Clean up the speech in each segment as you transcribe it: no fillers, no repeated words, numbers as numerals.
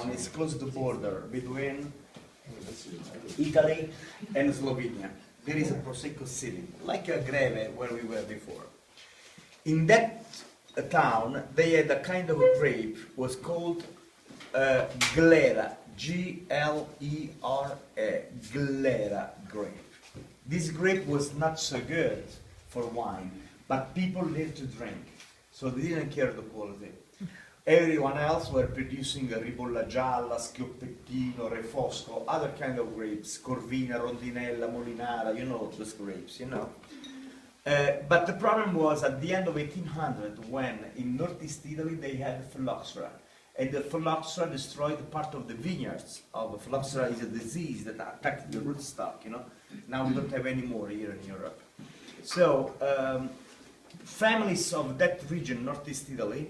town is close to the border between Italy and Slovenia. There is a Prosecco city, like a Greve where we were before. In that town, they had a kind of a grape, was called Glera, G-L-E-R-A, Glera grape. This grape was not so good for wine, but people needed to drink, so they didn't care the quality. Everyone else were producing Ribolla Gialla, Schioppettino, Refosco, other kind of grapes, Corvina, Rondinella, Molinara, you know those grapes, you know. But the problem was at the end of 1800 when in northeast Italy they had phylloxera. And the phylloxera destroyed part of the vineyards. The phylloxera is a disease that attacked the rootstock, you know. Now we don't have any more here in Europe. So families of that region, northeast Italy,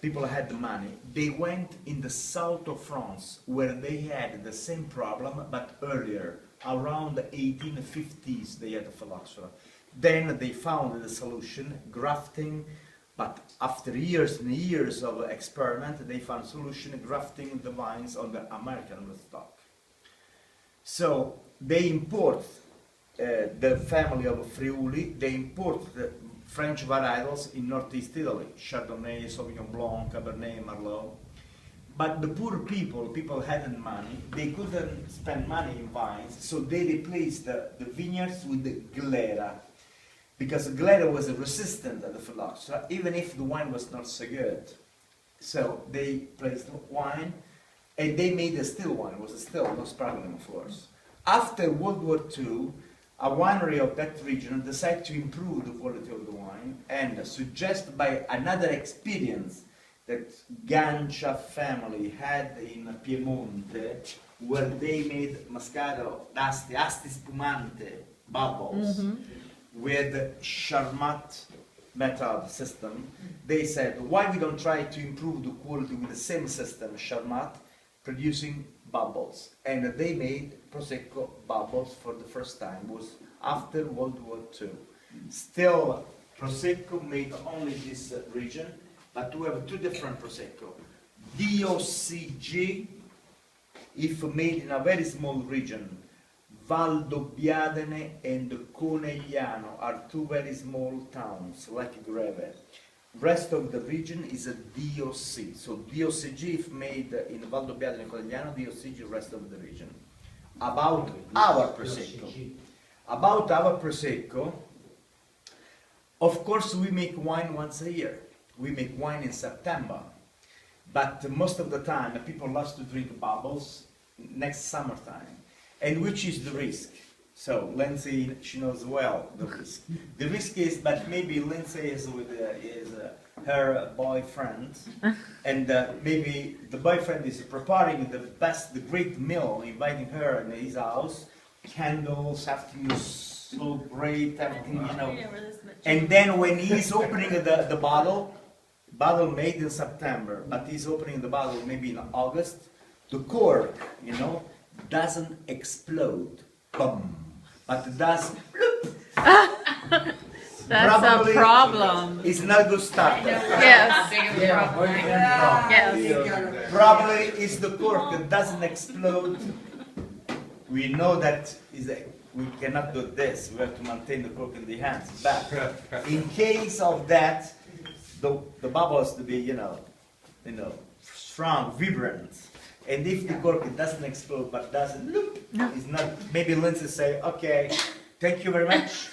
people had the money. They went in the south of France where they had the same problem, but earlier, around the 1850s, they had the phylloxera. Then they found the solution, grafting, but after years and years of experiment, they found solution, grafting the vines on the American rootstock. So they import the family of Friuli, they import the French varietals in northeast Italy, Chardonnay, Sauvignon Blanc, Cabernet, Merlot. But the poor people hadn't money, they couldn't spend money in vines, so they replaced the vineyards with the Glera. Because Glera was resistant to the phylloxera, even if the wine was not so good. So they placed wine, and they made a still wine. It was a still, no sparkling, of course. After World War II, a winery of that region decided to improve the quality of the wine, and suggested by another experience that Gancia family had in Piemonte, where they made Moscato d'Asti, Asti Spumante, bubbles, with Charmat method system. They said, why we don't try to improve the quality with the same system, Charmat, producing bubbles. And they made Prosecco bubbles for the first time. It was after World War II. Still, Prosecco made only this region, but we have two different Prosecco. DOCG, if made in a very small region, Valdobbiadene and Conegliano are two very small towns, like Greve. Rest of the region is a DOC. So DOCG, if made in Valdobbiadene and Conegliano, DOCG, rest of the region. About our Prosecco, of course we make wine once a year. We make wine in September. But most of the time, people love to drink bubbles next summertime. And which is the risk? So Lindsay, she knows well the risk. The risk is that maybe Lindsay is with her boyfriend, and maybe the boyfriend is preparing the great meal, inviting her in his house, candles, everything is so great, everything, you know. And then when he's opening the bottle made in September, but he's opening the bottle maybe in August, the cork, you know, doesn't explode, boom, but it does. That's a problem. It's not a good start. Yes. Yes. Probably it's the cork that doesn't explode. We know that we cannot do this. We have to maintain the cork in the hands. But in case of that, the bubble has to be, you know, strong, vibrant. And if the cork doesn't explode but doesn't, it's not. Maybe Lindsay say, okay, thank you very much.